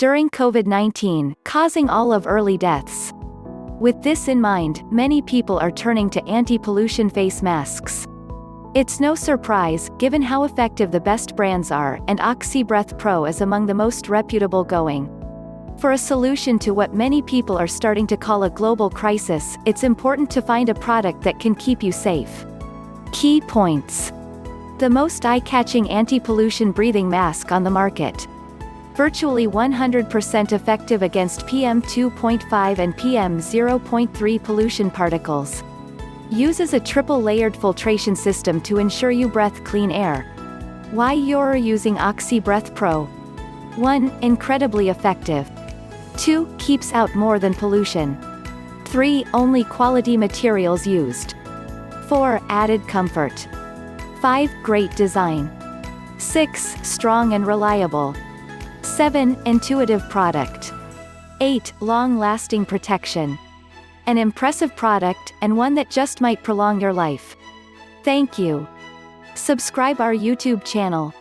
during COVID-19, causing all of early deaths. With this in mind, many people are turning to anti-pollution face masks. It's no surprise, given how effective the best brands are, and OxyBreath Pro is among the most reputable going. For a solution to what many people are starting to call a global crisis, it's important to find a product that can keep you safe. Key points. The most eye-catching anti-pollution breathing mask on the market. Virtually 100% effective against PM2.5 and PM0.3 pollution particles. Uses a triple-layered filtration system to ensure you breathe clean air. Why you're using OxyBreath Pro? 1. Incredibly effective. 2. Keeps out more than pollution. 3. Only quality materials used. 4. Added comfort. 5. Great design. 6. Strong and reliable. 7. Intuitive product. 8. Long-lasting protection. An impressive product, and one that just might prolong your life. Thank you. Subscribe our YouTube channel.